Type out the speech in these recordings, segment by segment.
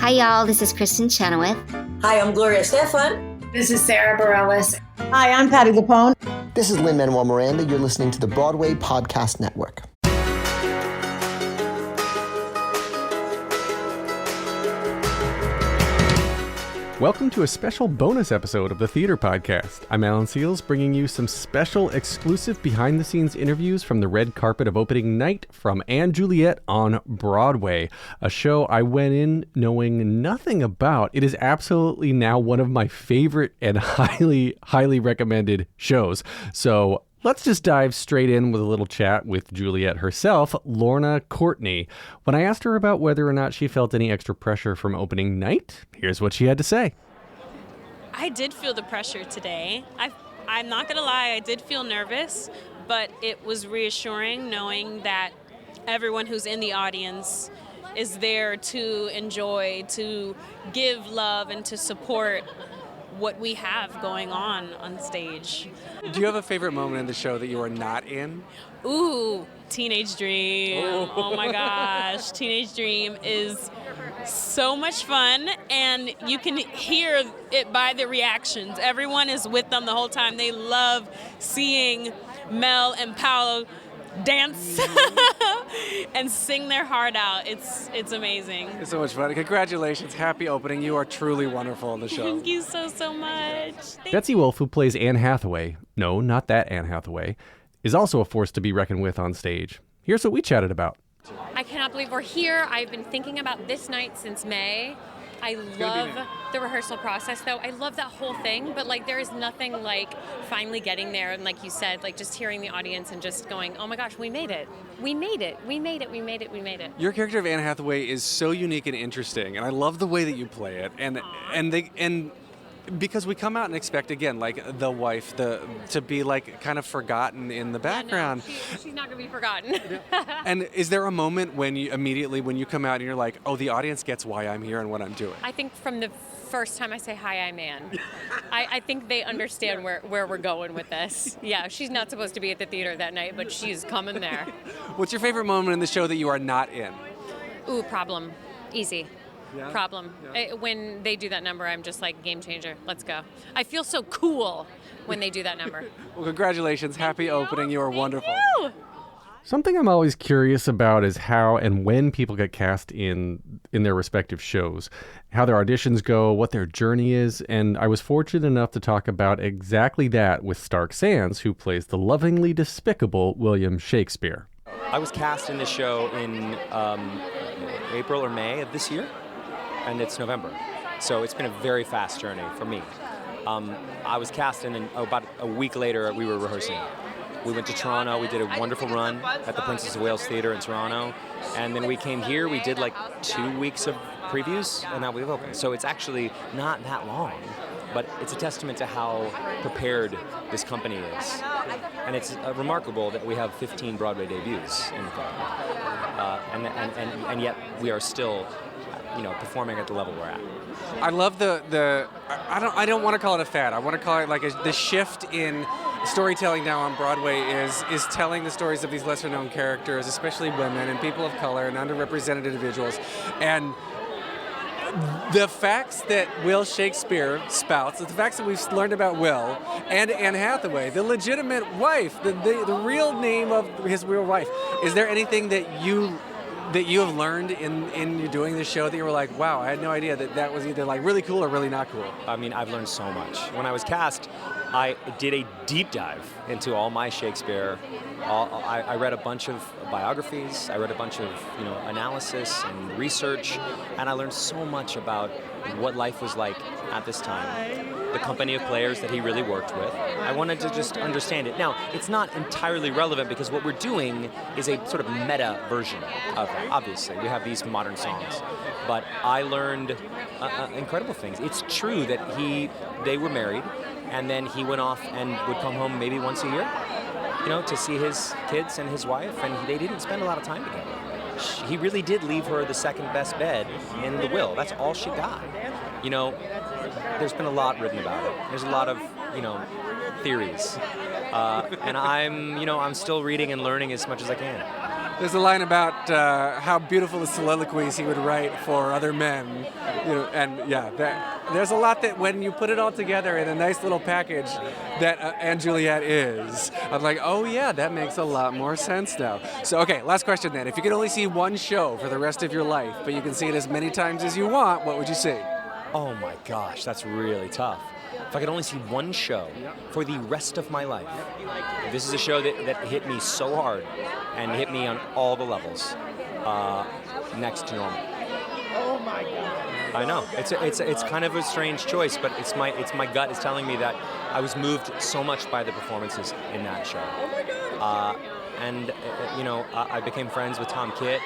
Hi, y'all. This is Kristen Chenoweth. Hi, I'm Gloria Stefan. This is Sarah Bareilles. Hi, I'm Patti LuPone. This is Lin-Manuel Miranda. You're listening to the Broadway Podcast Network. Welcome to a special bonus episode of the Theater Podcast. I'm Alan Seals, bringing you some special, exclusive behind-the-scenes interviews from the red carpet of opening night from Juliet on Broadway, a show I went in knowing nothing about. It is absolutely now one of my favorite and highly recommended shows. So let's just dive straight in with a little chat with Juliet herself, Lorna Courtney. When I asked her about whether or not she felt any extra pressure from opening night, here's what she had to say. I did feel the pressure today. I'm not going to lie, I did feel nervous, but it was reassuring knowing that everyone who's in the audience is there to enjoy, to give love, and to support what we have going on stage. Do you have a favorite moment in the show that you are not in? Ooh, Teenage Dream. Oh my gosh. Teenage Dream is so much fun, and you can hear it by the reactions. Everyone is with them the whole time. They love seeing Mel and Paulo dance and sing their heart out. It's amazing. It's so much fun. Congratulations. Happy opening. You are truly wonderful in the show. Thank you so much. Betsy Wolfe, who plays Anne Hathaway, no, not that Anne Hathaway, is also a force to be reckoned with on stage. Here's what we chatted about. I cannot believe we're here. I've been thinking about this night since May. I love the rehearsal process, though. I love that whole thing, but there is nothing like finally getting there, and like you said, just hearing the audience and just going, oh my gosh, we made it. We made it. We made it. We made it. We made it. Your character of Anne Hathaway is so unique and interesting, and I love the way that you play it. And because we come out and expect, again, the wife to be kind of forgotten in the background. Yeah, no, she's not going to be forgotten. And is there a moment when you come out and you're like, oh, the audience gets why I'm here and what I'm doing? I think from the first time I say, hi, I'm Anne, I think they understand where we're going with this. Yeah, she's not supposed to be at the theater that night, but she's coming there. What's your favorite moment in the show that you are not in? Ooh, Problem. Easy. Yeah. Problem. Yeah. When they do that number, I'm just like, game changer. Let's go. I feel so cool when they do that number. Well, congratulations. Happy opening. You are wonderful. You. Something I'm always curious about is how and when people get cast in their respective shows, how their auditions go, what their journey is, and I was fortunate enough to talk about exactly that with Stark Sands, who plays the lovingly despicable William Shakespeare. I was cast in this show in April or May of this year, and it's November. So it's been a very fast journey for me. I was cast in, and about a week later, we were rehearsing. We went to Toronto. We did a wonderful run at the Princess of Wales Theatre in Toronto. And then we came here. We did 2 weeks of previews, and now we've opened. So it's actually not that long, but it's a testament to how prepared this company is. And it's remarkable that we have 15 Broadway debuts in the company. And yet we are still performing at the level we're at. I love I don't want to call it a fad. I want to call it the shift in storytelling now on Broadway is telling the stories of these lesser known characters, especially women and people of color and underrepresented individuals. And the facts that Will Shakespeare spouts, the facts that we've learned about Will and Anne Hathaway, the legitimate wife, the real name of his real wife. Is there anything that you have learned in doing this show that you were like, wow, I had no idea that was either really cool or really not cool? I mean, I've learned so much. When I was cast, I did a deep dive into all my Shakespeare. I read a bunch of biographies. I read a bunch of analysis and research, and I learned so much about what life was like at this time, the company of players that he really worked with. I wanted to just understand it. Now, it's not entirely relevant because what we're doing is a sort of meta version of it. Obviously, we have these modern songs, but I learned incredible things. It's true that they were married, and then he went off and would come home maybe once a year, to see his kids and his wife, and they didn't spend a lot of time together. He really did leave her the second best bed in the will. That's all she got. There's been a lot written about it. There's a lot of, theories. And I'm still reading and learning as much as I can. There's a line about how beautiful the soliloquies he would write for other men, and there's a lot that when you put it all together in a nice little package that and Juliet is, I'm like, oh yeah, that makes a lot more sense now. So okay, last question then. If you could only see one show for the rest of your life, but you can see it as many times as you want, what would you see? Oh my gosh, that's really tough. If I could only see one show for the rest of my life, this is a show that hit me so hard and hit me on all the levels. Next to Normal. Oh my God. I know it's kind of a strange choice, but it's my gut is telling me that I was moved so much by the performances in that show. Oh my God. I became friends with Tom Kitt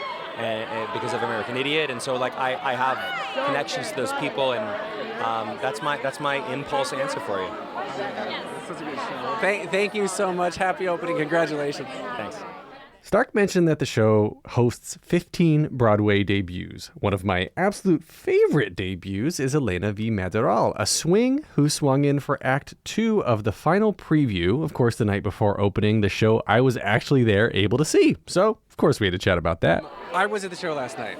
because of American Idiot, and so like I have connections to those people, and that's my impulse answer for you. That's such a good show. Thank you so much. Happy opening. Congratulations. Thanks. Stark mentioned that the show hosts 15 Broadway debuts. One of my absolute favorite debuts is Alaina Vi Maderal, a swing who swung in for Act 2 of the final preview, of course, the night before opening, the show I was actually there able to see. So, of course, we had to chat about that. I was at the show last night.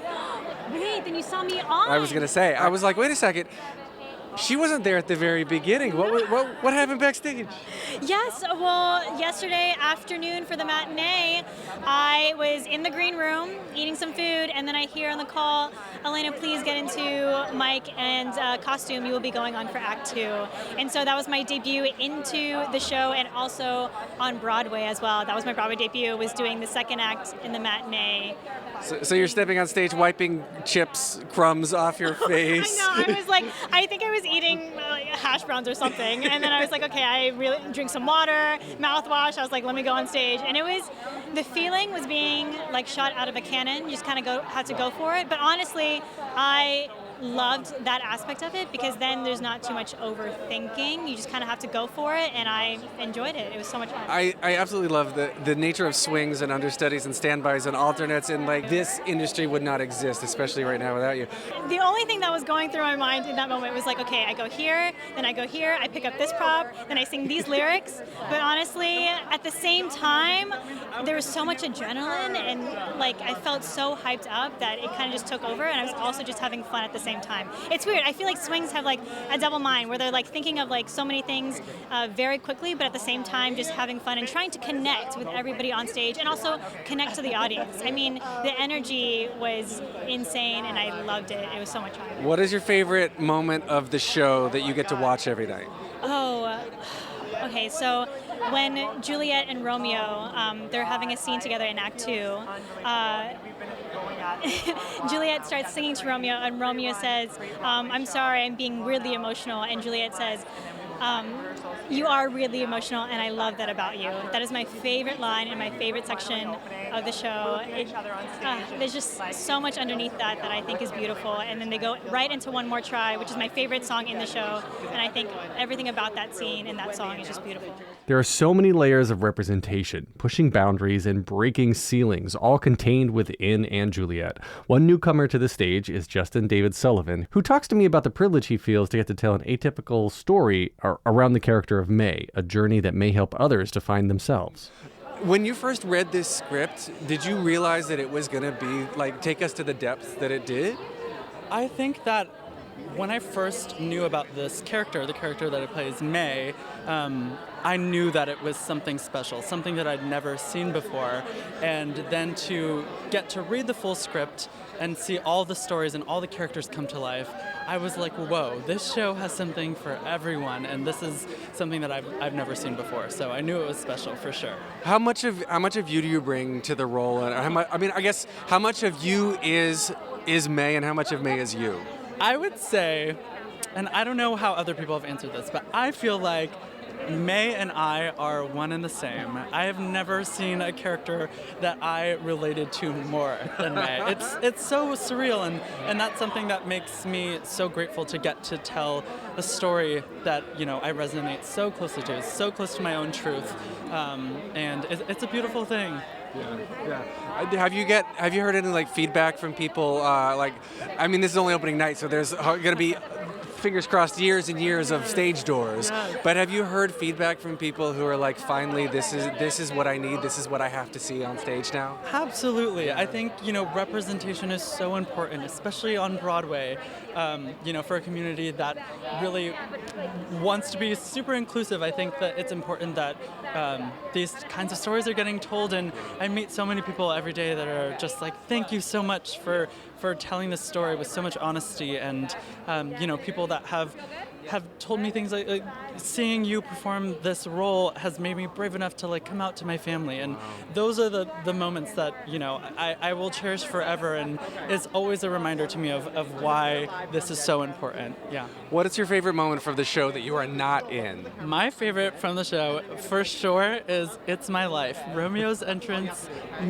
Wait, then you saw me on. I was going to say, I was like, wait a second. She wasn't there at the very beginning. What happened backstage? Yes, well, yesterday afternoon for the matinee, I was in the green room eating some food, and then I hear on the call, Alaina, please get into mic and costume. You will be going on for Act 2. And so that was my debut into the show and also on Broadway as well. That was my Broadway debut, was doing the second act in the matinee. So you're stepping on stage, wiping chips, crumbs off your face. I know. I was like, I think I was eating hash browns or something, and then I was like, okay, I really drink some water, mouthwash. I was like, let me go on stage, and the feeling was being like shot out of a cannon. You just kind of had to go for it. But honestly, I loved that aspect of it because then there's not too much overthinking. You just kind of have to go for it, and I enjoyed it. It was so much fun. I absolutely love the nature of swings and understudies and standbys and alternates, and like this industry would not exist, especially right now without you. The only thing that was going through my mind in that moment was like, okay, I go here, then I go here, I pick up this prop, then I sing these lyrics. But honestly, at the same time, there was so much adrenaline, and like I felt so hyped up that it kind of just took over, and I was also just having fun at the same time. It's weird. I feel like swings have like a double mind where they're like thinking of like so many things very quickly, but at the same time just having fun and trying to connect with everybody on stage and also connect to the audience. I mean, the energy was insane and I loved it. It was so much fun. What is your favorite moment of the show that you get to watch every night? Okay, so when Juliet and Romeo, they're having a scene together in Act 2, Juliet starts singing to Romeo, and Romeo says, I'm sorry, I'm being really emotional, and Juliet says, you are really emotional, and I love that about you. That is my favorite line and my favorite section of the show. There's just so much underneath that I think is beautiful, and then they go right into One More Try, which is my favorite song in the show, and I think everything about that scene and that song is just beautiful. There are so many layers of representation, pushing boundaries and breaking ceilings, all contained within and Juliet. One newcomer to the stage is Justin David Sullivan, who talks to me about the privilege he feels to get to tell an atypical story around the character of May, a journey that may help others to find themselves. When you first read this script, did you realize that it was going to be like take us to the depths that it did? I think that when I first knew about this character, the character that it plays, May, I knew that it was something special, something that I'd never seen before. And then to get to read the full script and see all the stories and all the characters come to life, I was like, whoa, this show has something for everyone, and this is something that I've never seen before. So I knew it was special for sure. How much of you do you bring to the role? And I guess how much of you is May, and how much of May is you? I would say, and I don't know how other people have answered this, but I feel like May and I are one and the same. I have never seen a character that I related to more than May. It's so surreal, and that's something that makes me so grateful to get to tell a story that, you know, I resonate so closely to. It's so close to my own truth, and it's a beautiful thing. Yeah. Have you heard any like feedback from people? This is only opening night, so there's going to be fingers crossed, years and years of stage doors. Yes. But have you heard feedback from people who are like, finally, this is what I need, this is what I have to see on stage now? Absolutely. I think, representation is so important, especially on Broadway, for a community that really wants to be super inclusive. I think that it's important that these kinds of stories are getting told, and I meet so many people every day that are just like, thank you so much for telling this story with so much honesty, and people that have told me things like seeing you perform this role has made me brave enough to come out to my family, and those are the moments that I will cherish forever, and it's always a reminder to me of why this is so important. Yeah. What is your favorite moment from the show that you are not in? My favorite from the show, for sure, is It's My Life. Romeo's entrance,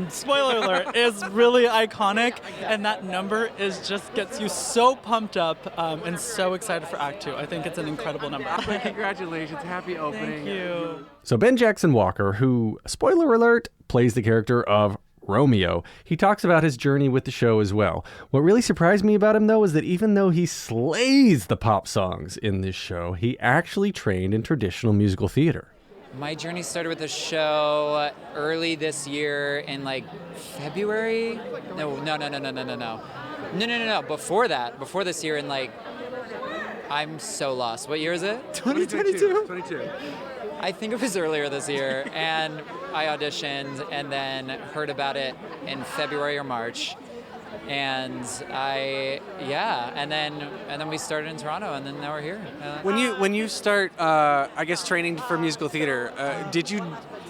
spoiler alert, is really iconic, and that number just gets you so pumped up and so excited for Act 2. I think it's an incredible number. Congratulations. Happy opening. Thank you. So Ben Jackson Walker, who, spoiler alert, plays the character of Romeo, he talks about his journey with the show as well. What really surprised me about him, though, is that even though he slays the pop songs in this show, he actually trained in traditional musical theater. My journey started with the show early this year in February. No. Before this year in I'm so lost. What year is it? 2022. 22. I think it was earlier this year, and I auditioned and then heard about it in February or March, and and then we started in Toronto, and then now we're here. When you start, training for musical theater, did you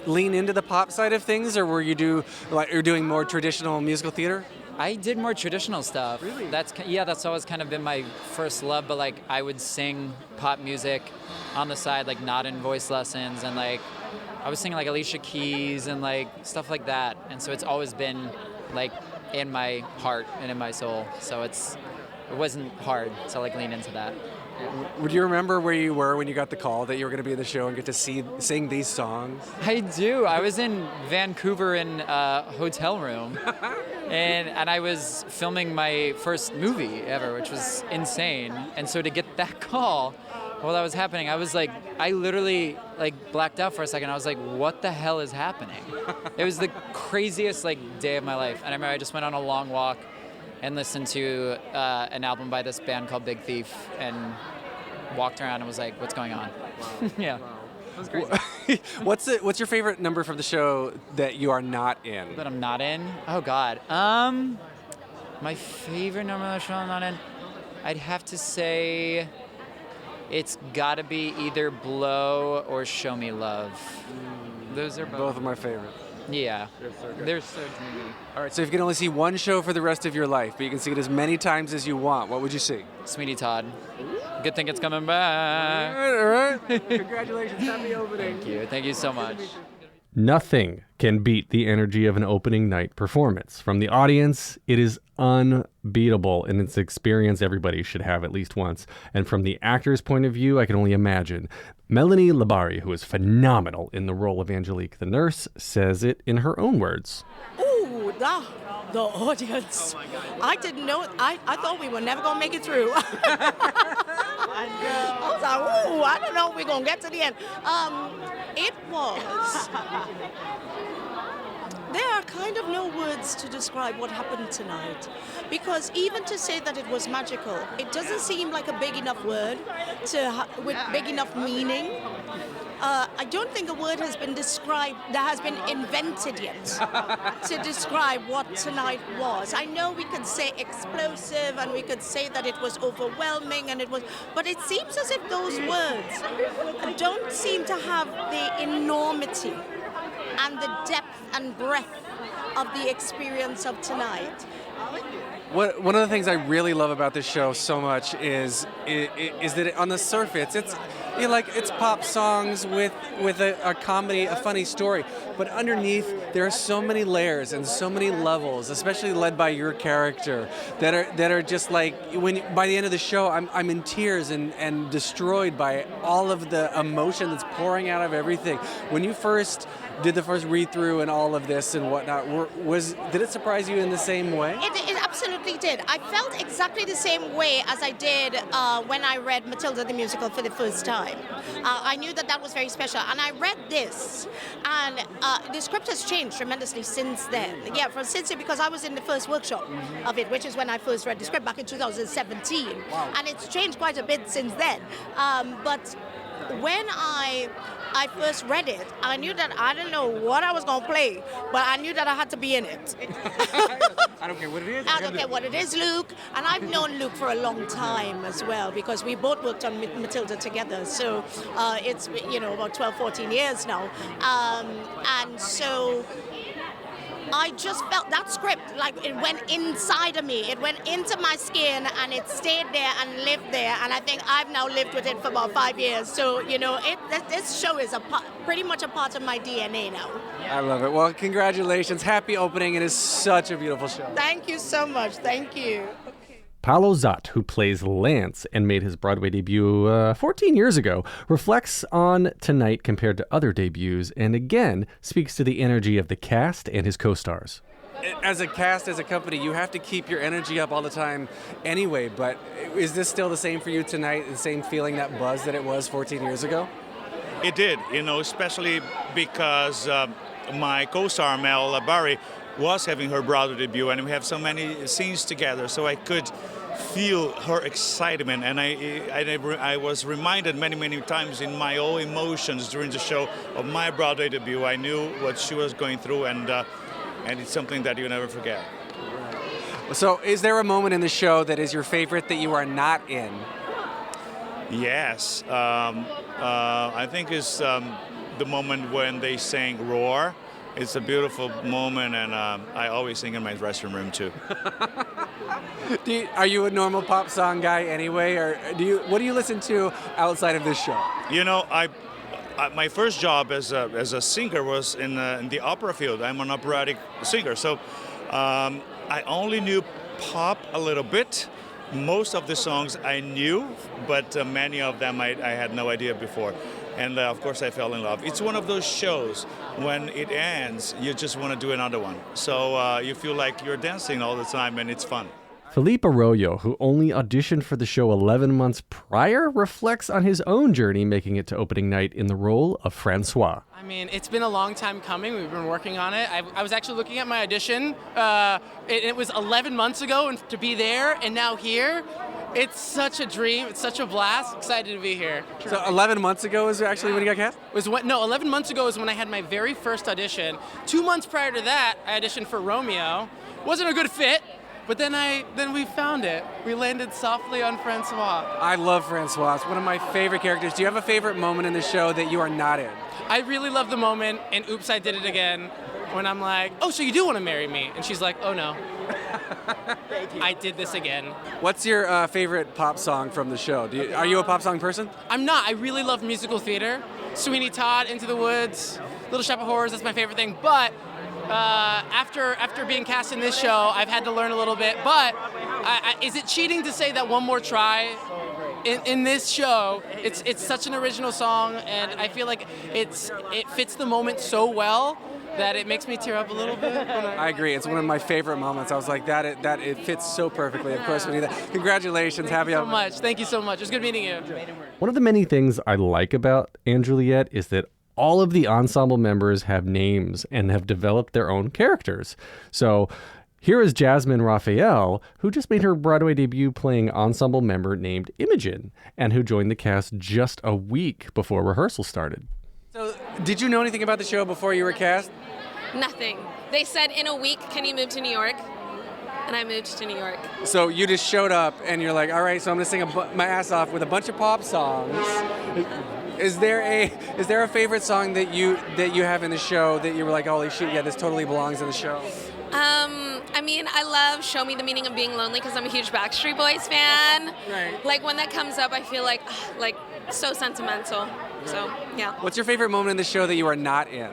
lean into the pop side of things, or were you doing more traditional musical theater? I did more traditional stuff. Really? That's always kind of been my first love, but I would sing pop music on the side, not in voice lessons, and I was singing Alicia Keys and stuff like that, and so it's always been in my heart and in my soul, so it wasn't hard to lean into that. Would you remember where you were when you got the call that you were going to be in the show and get to sing these songs? I do. I was in Vancouver in a hotel room, and I was filming my first movie ever, which was insane. And so to get that call while that was happening, I was I literally blacked out for a second. I was like, what the hell is happening? It was the craziest day of my life. And I remember I just went on a long walk and listened to an album by this band called Big Thief, and walked around and was like, what's going on? Wow. Yeah. That was great. What's your favorite number from the show that you are not in? That I'm not in? Oh, God. My favorite number of the show I'm not in? I'd have to say it's got to be either Blow or Show Me Love. Those are both of my favorite. Yeah. They're so good. They're so dreamy. All right, so if you can only see one show for the rest of your life, but you can see it as many times as you want, what would you see? Sweeney Todd. Good thing it's coming back. All right. Congratulations. Happy opening. Thank you. Thank you so much. Nothing can beat the energy of an opening night performance. From the audience, it is unbeatable, and it's an experience everybody should have at least once. And from the actor's point of view, I can only imagine. Melanie Barrie, who is phenomenal in the role of Angelique the nurse, says it in her own words. Ooh, the audience. I didn't know. I thought we were never going to make it through. I was like, ooh, I don't know if we're going to get to the end. It was. There are kind of no words to describe what happened tonight, because even to say that it was magical, it doesn't seem like a big enough word with big enough meaning. I don't think a word has been described, that has been invented yet to describe what tonight was. I know we could say explosive and we could say that it was overwhelming but it seems as if those words don't seem to have the enormity and the depth and breadth of the experience of tonight. One of the things I really love about this show so much is that on the surface, it's pop songs with a comedy, a funny story. But underneath, there are so many layers and so many levels, especially led by your character, that are just by the end of the show, I'm in tears and destroyed by all of the emotion that's pouring out of everything. When you first did the first read through and all of this and whatnot, did it surprise you in the same way? It absolutely exactly did. I felt exactly the same way as I did when I read Matilda the musical for the first time. I knew that was very special, and I read this, and the script has changed tremendously since then. Yeah, because I was in the first workshop of it, which is when I first read the script back in 2017, and it's changed quite a bit since then. But when I first read it, I knew that I didn't know what I was going to play, but I knew that I had to be in it. I don't care what it is. I don't care what it is, Luke. And I've known Luke for a long time as well, because we both worked on Matilda together. So it's, about 12, 14 years now. And so I just felt that script, like it went inside of me. It went into my skin, and it stayed there and lived there. And I think I've now lived with it for about 5 years. So, this show is pretty much a part of my DNA now. I love it. Well, congratulations. Happy opening. It is such a beautiful show. Thank you so much. Thank you. Paulo Szot, who plays Lance and made his Broadway debut 14 years ago, reflects on tonight compared to other debuts and again speaks to the energy of the cast and his co-stars. As a cast, as a company, you have to keep your energy up all the time anyway, but is this still the same for you tonight, the same feeling, that buzz that it was 14 years ago? It did, especially because my co-star, Barrie, was having her Broadway debut, and we have so many scenes together, so I could feel her excitement, and I was reminded many times in my own emotions during the show of my Broadway debut. I knew what she was going through, and it's something that you never forget. So is there a moment in the show that is your favorite that you are not in? Yes, I think it's the moment when they sang Roar. It's a beautiful moment, and I always sing in my dressing room too. Are you a normal pop song guy anyway, or what do you listen to outside of this show? My first job as a singer was in the opera field. I'm an operatic singer, so I only knew pop a little bit. Most of the songs I knew, but many of them I had no idea before. And of course I fell in love. It's one of those shows, when it ends, you just want to do another one. So you feel like you're dancing all the time, and it's fun. Phillippe Arroyo, who only auditioned for the show 11 months prior, reflects on his own journey making it to opening night in the role of Francois. I mean, it's been a long time coming. We've been working on it. I was actually looking at my audition. It was 11 months ago, and to be there and now here, it's such a dream. It's such a blast. Excited to be here. So 11 months ago is actually when you got cast? 11 months ago is when I had my very first audition. 2 months prior to that, I auditioned for Romeo. Wasn't a good fit. But then we found it. We landed softly on Francois. I love Francois. It's one of my favorite characters. Do you have a favorite moment in the show that you are not in? I really love the moment in Oops, I Did It Again, when I'm like, oh, so you do want to marry me? And she's like, oh, no. I did this again. What's your favorite pop song from the show? Are you a pop song person? I'm not. I really love musical theater. Sweeney Todd, Into the Woods, Little Shop of Horrors, that's my favorite thing. But after being cast in this show, I've had to learn a little bit. But is it cheating to say that One More Try in this show? It's such an original song, and I feel like it fits the moment so well that it makes me tear up a little bit. I agree. It's one of my favorite moments. I was like, it fits so perfectly. Of course we need that. Congratulations. Thank you so much. Thank you so much. It was good meeting you. One of the many things I like about Juliet is that all of the ensemble members have names and have developed their own characters. So here is Jasmine Rafael, who just made her Broadway debut playing ensemble member named Imogen, and who joined the cast just a week before rehearsal started. So did you know anything about the show before you were cast? Nothing. They said, in a week, can you move to New York? And I moved to New York. So you just showed up and you're like, all right, so I'm going to sing my ass off with a bunch of pop songs. Is there a favorite song that you have in the show that you were like, holy shit, yeah, this totally belongs in the show? I mean, I love Show Me the Meaning of Being Lonely because I'm a huge Backstreet Boys fan. Right. Like, when that comes up, I feel like so sentimental. So, yeah. What's your favorite moment in the show that you are not in?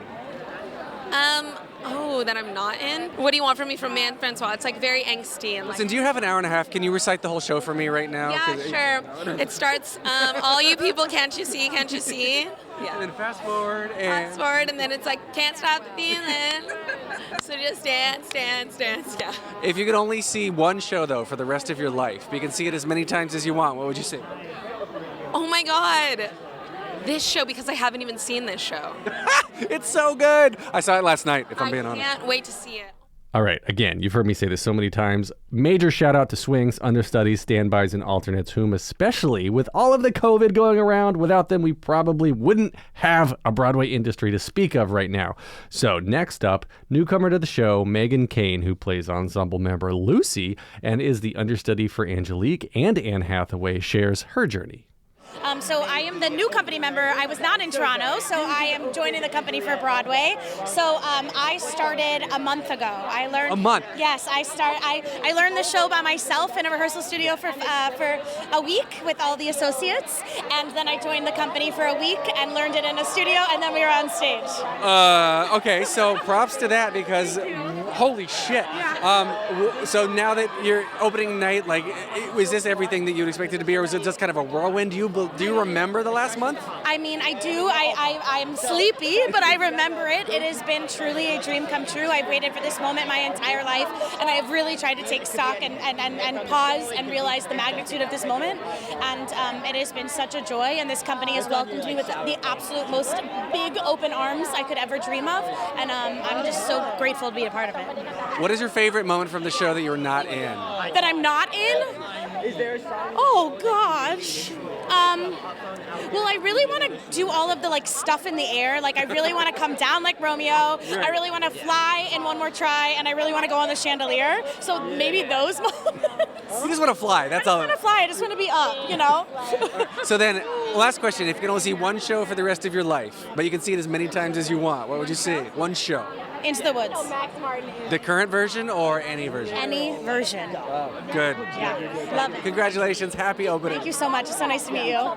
that I'm not in? What do you want from me from Man Francois? It's like very angsty and Listen, do you have an hour and a half? Can you recite the whole show for me right now? Yeah, sure. It starts, all you people, can't you see, can't you see? Yeah. And then fast forward and then it's like, can't stop the feeling. So just dance. Yeah. If you could only see one show, though, for the rest of your life, but you can see it as many times as you want, what would you see? Oh my God. This show, because I haven't even seen this show. It's so good. I saw it last night, if I'm being honest. I can't wait to see it. All right, again, you've heard me say this so many times. Major shout out to swings, understudies, standbys, and alternates, whom especially with all of the COVID going around, without them, we probably wouldn't have a Broadway industry to speak of right now. So next up, newcomer to the show, Megan Kane, who plays ensemble member Lucy and is the understudy for Angelique and Anne Hathaway, shares her journey. So I am the new company member. I was not in Toronto, so I am joining the company for Broadway. So I started a month ago. I learned a month. Yes, I learned the show by myself in a rehearsal studio for a week with all the associates, and then I joined the company for a week and learned it in a studio, and then we were on stage. Okay, so props to that because holy shit. So now that you're opening night, like, was this everything that you'd expected to be, or was it just kind of a whirlwind? Do you remember the last month? I mean, I do. I'm sleepy, but I remember it. It has been truly a dream come true. I've waited for this moment my entire life, and I've really tried to take stock and pause and realize the magnitude of this moment. And it has been such a joy, and this company has welcomed me with the absolute most big open arms I could ever dream of, and I'm just so grateful to be a part of it. What is your favorite moment from the show that you're not in? That I'm not in? Oh, gosh. Well, I really want to do all of the stuff in the air. Like, I really want to come down like Romeo. I really want to fly in one more try, and I really want to go on the chandelier. So maybe those moments. You just want to fly. That's all. I just want to fly. I just want to be up, you know? So then, last question. If you can only see one show for the rest of your life, but you can see it as many times as you want, what would you see? One show. Into the Woods. The current version or any version? Any version. Good. Yeah. Love it. Congratulations. Happy opening. Thank you so much. It's so nice to meet you.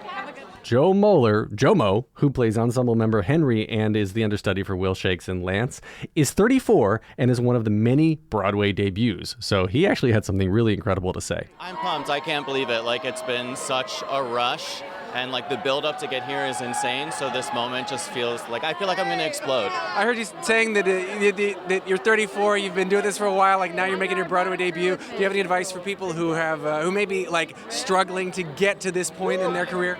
Jomo, who plays ensemble member Henry and is the understudy for Will Shakes and Lance, is 34 and is one of the many Broadway debuts. So he actually had something really incredible to say. I'm pumped. I can't believe it. It's been such a rush. And the build up to get here is insane. So this moment just feels like I feel like I'm going to explode. I heard you saying that you're 34. You've been doing this for a while. Now you're making your Broadway debut. Do you have any advice for people who have who may be struggling to get to this point in their career?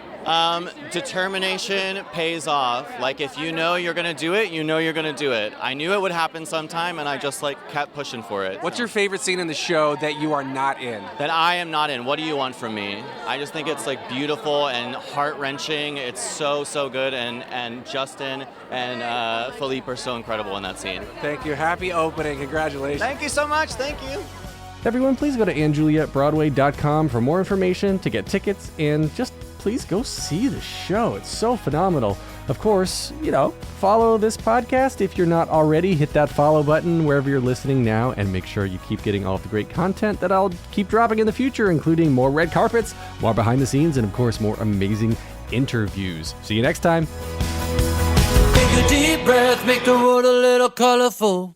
Determination pays off. If you know you're going to do it, you know you're going to do it. I knew it would happen sometime, and I just kept pushing for it. What's your favorite scene in the show that you are not in? That I am not in. What do you want from me? I just think it's beautiful and heart-wrenching. It's so good, and Justin and Phillippe are so incredible in that scene. Thank you. Happy opening. Congratulations. Thank you so much. Thank you. Everyone, please go to AnneJulietBroadway.com for more information, to get tickets, and just please go see the show. It's so phenomenal. Of course, follow this podcast if you're not already. Hit that follow button wherever you're listening now, and make sure you keep getting all of the great content that I'll keep dropping in the future, including more red carpets, more behind the scenes, and of course, more amazing interviews. See you next time. Take a deep breath, make the world a little colorful.